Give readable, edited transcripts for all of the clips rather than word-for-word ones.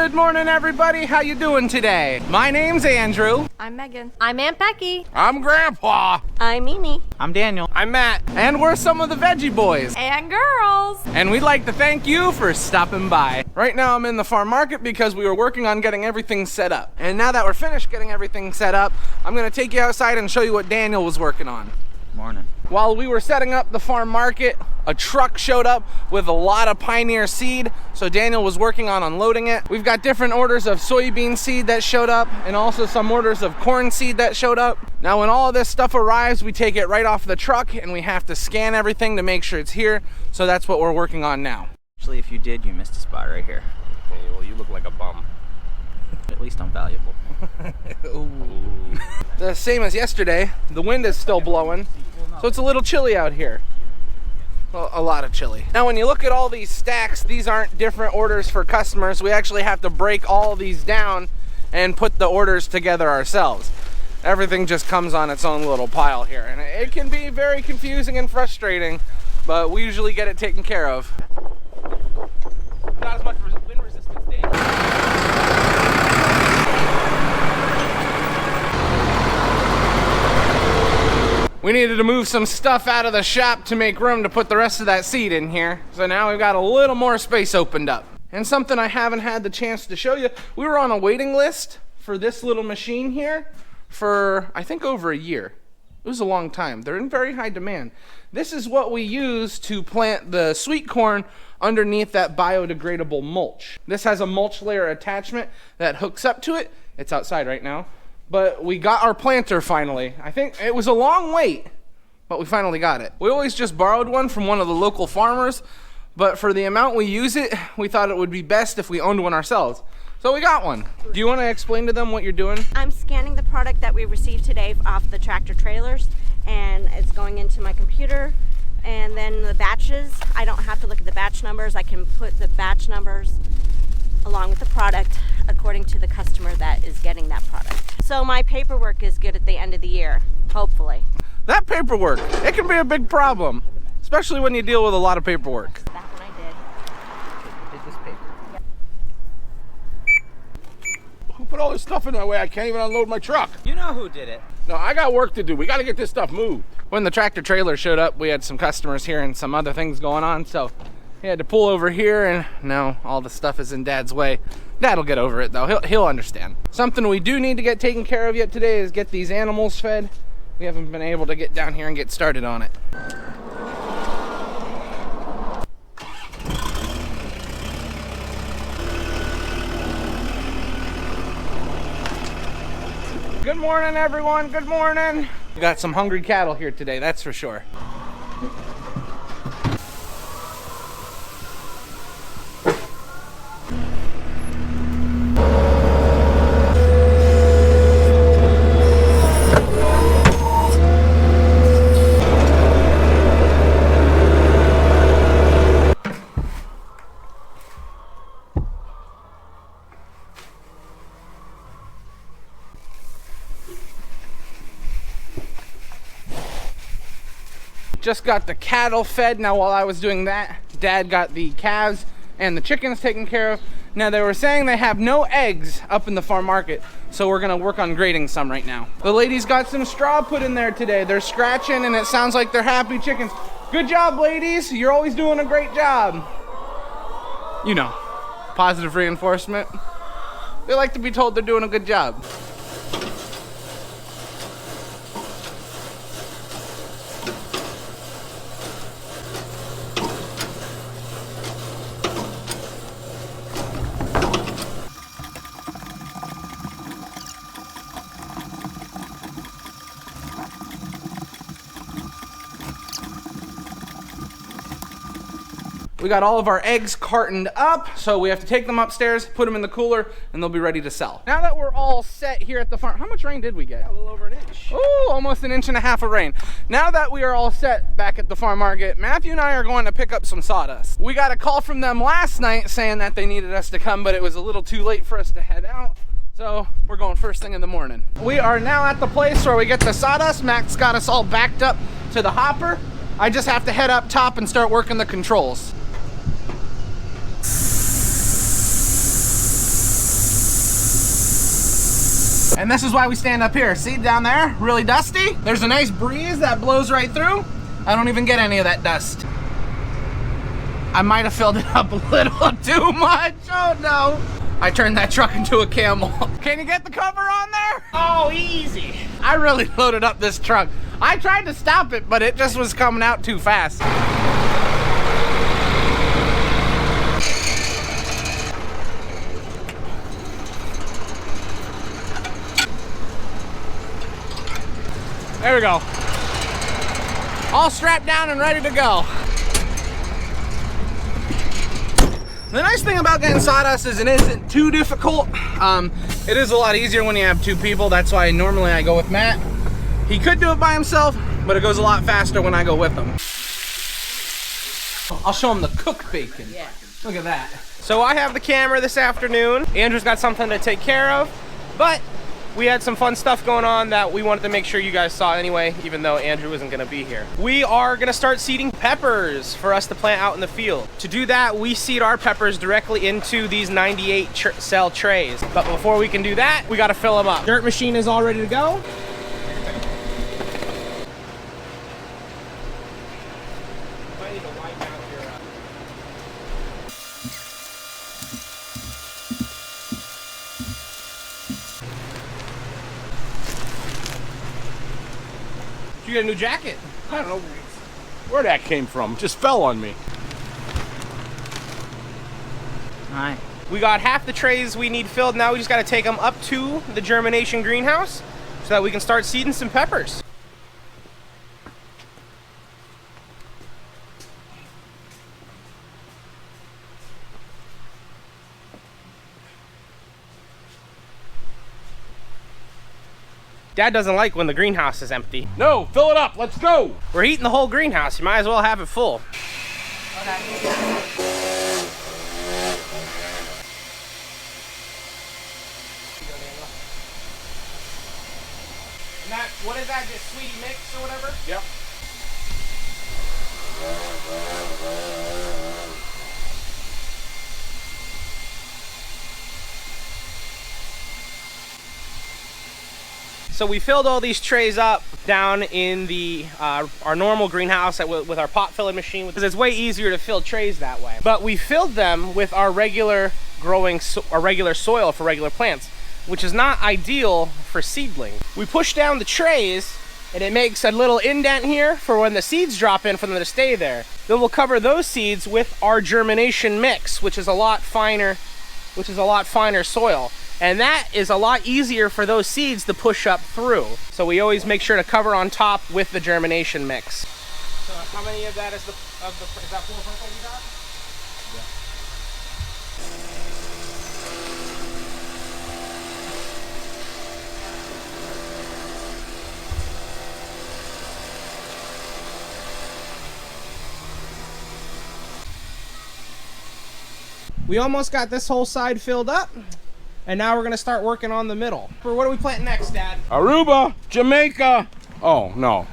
Good morning, everybody. How you doing today? My name's Andrew. I'm Megan. I'm Aunt Becky. I'm Grandpa. I'm Mimi. I'm Daniel. I'm Matt. And we're some of the Veggie boys. And girls. And we'd like to thank you for stopping by. Right now I'm in the farm market because we were working on getting everything set up. And now that we're finished getting everything set up, I'm gonna take you outside and show you what Daniel was working on. Morning. While we were setting up the farm market, a truck showed up with a lot of Pioneer seed, so Daniel was working on unloading it. We've got different orders of soybean seed that showed up, and also some orders of corn seed that showed up. Now when all of this stuff arrives, we take it right off the truck and we have to scan everything to make sure it's here, so that's what we're working on now. Actually, if you did, you missed a spot right here. Hey, well, you look like a bum. At least I'm valuable. The same as yesterday, the wind is still blowing, so it's a little chilly out here. Well, a lot of chilly. Now when you look at all these stacks, these aren't different orders for customers. We actually have to break all of these down and put the orders together ourselves. Everything just comes on its own little pile here, and it can be very confusing and frustrating, but we usually get it taken care of. Not as much wind resistance, Dave. We needed to move some stuff out of the shop to make room to put the rest of that seed in here. So now we've got a little more space opened up. And something I haven't had the chance to show you, we were on a waiting list for this little machine here for, I think, over a year. It was a long time. They're in very high demand. This is what we use to plant the sweet corn underneath that biodegradable mulch. This has a mulch layer attachment that hooks up to it. It's outside right now. But we got our planter finally. I think it was a long wait, but we finally got it. We always just borrowed one from one of the local farmers, but for the amount we use it, we thought it would be best if we owned one ourselves. So we got one. Do you want to explain to them what you're doing? I'm scanning the product that we received today off the tractor trailers, and it's going into my computer. And then the batches, I don't have to look at the batch numbers. I can put the batch numbers along with the product according to the customer that is getting that product. So my paperwork is good at the end of the year, hopefully. That paperwork, it can be a big problem, especially when you deal with a lot of paperwork. That one I did. Did this paper. Who put all this stuff in my way? I can't even unload my truck. You know who did it. No, I got work to do. We got to get this stuff moved. When the tractor trailer showed up, we had some customers here and some other things going on, so he had to pull over here, and now all the stuff is in Dad's way. Dad'll get over it though, he'll understand. Something we do need to get taken care of yet today is get these animals fed. We haven't been able to get down here and get started on it. Good morning, everyone, good morning. We got some hungry cattle here today, that's for sure. Just got the cattle fed. Now while I was doing that, Dad got the calves and the chickens taken care of. Now they were saying they have no eggs up in the farm market, so we're gonna work on grading some right now. The ladies got some straw put in there today. They're scratching and it sounds like they're happy chickens. Good job, ladies. You're always doing a great job. You know, positive reinforcement. They like to be told they're doing a good job. We got all of our eggs cartoned up, so we have to take them upstairs, put them in the cooler, and they'll be ready to sell. Now that we're all set here at the farm, how much rain did we get? A little over an inch. Oh, almost an inch and a half of rain. Now that we are all set back at the farm market, Matthew and I are going to pick up some sawdust. We got a call from them last night saying that they needed us to come, but it was a little too late for us to head out. So we're going first thing in the morning. We are now at the place where we get the sawdust. Max got us all backed up to the hopper. I just have to head up top and start working the controls. And this is why we stand up here. See down there, really dusty? There's a nice breeze that blows right through. I don't even get any of that dust. I might have filled it up a little too much. Oh no. I turned that truck into a camel. Can you get the cover on there? Oh, easy. I really loaded up this truck. I tried to stop it, but it just was coming out too fast. There we go. All strapped down and ready to go. The nice thing about getting sawdust is it isn't too difficult. It is a lot easier when you have two people. That's why normally I go with Matt. He could do it by himself, but it goes a lot faster when I go with him. I'll show him the cooked bacon. Yeah. Look at that. So I have the camera this afternoon. Andrew's got something to take care of, but we had some fun stuff going on that we wanted to make sure you guys saw anyway, even though Andrew isn't gonna be here. We are gonna start seeding peppers for us to plant out in the field. To do that, we seed our peppers directly into these 98 cell trays. But before we can do that, we gotta fill them up. Dirt machine is all ready to go. Might need to wipe out your, You get a new jacket. I don't know where that came from. It just fell on me. Hi. We got half the trays we need filled. Now we just got to take them up to the germination greenhouse so that we can start seeding some peppers. Dad doesn't like when the greenhouse is empty. No, fill it up. Let's go. We're eating the whole greenhouse. You might as well have it full. And that, what is that, just sweetie mix or whatever? Yep. So we filled all these trays up down in the our normal greenhouse with our pot filling machine, because it's way easier to fill trays that way. But we filled them with our regular regular soil for regular plants, which is not ideal for seedling. We push down the trays and it makes a little indent here for when the seeds drop in for them to stay there. Then we'll cover those seeds with our germination mix, which is a lot finer soil. And that is a lot easier for those seeds to push up through. So we always make sure to cover on top with the germination mix. So how many of that is that 4 purple you got? We almost got this whole side filled up. And now we're gonna start working on the middle. What are we planting next, Dad? Aruba, Jamaica. Oh, no.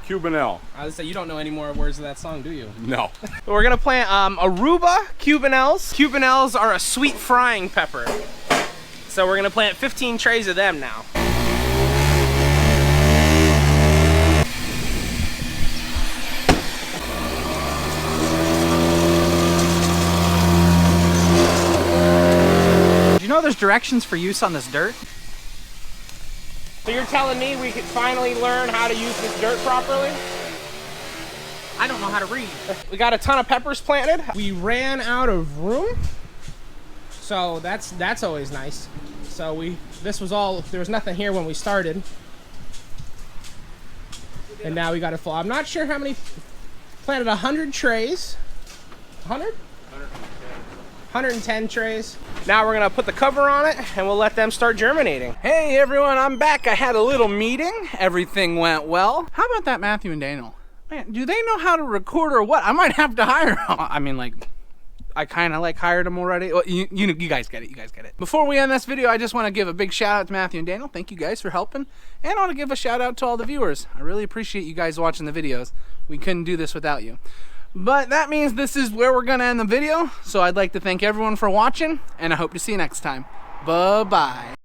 Cubanelle. I was say you don't know any more words of that song, do you? No. We're gonna plant Aruba Cubanelles. Cubanelles are a sweet frying pepper. So we're gonna plant 15 trays of them now. Do you know there's directions for use on this dirt? So you're telling me we could finally learn how to use this dirt properly? I don't know how to read. We got a ton of peppers planted. We ran out of room, so that's always nice. So there was nothing here when we started, and now we got it full. I'm not sure how many. Planted 100 trays. 100? 110 trays. Now we're gonna put the cover on it and we'll let them start germinating. Hey everyone, I'm back. I had a little meeting. Everything went well. How about that Matthew and Daniel? Man, do they know how to record or what? I might have to hire them. I mean, like, I kind of like hired them already. Well, you guys get it. You guys get it. Before we end this video, I just want to give a big shout out to Matthew and Daniel. Thank you guys for helping. And I want to give a shout out to all the viewers. I really appreciate you guys watching the videos. We couldn't do this without you. But that means this is where we're going to end the video. So I'd like to thank everyone for watching, and I hope to see you next time. Bye-bye.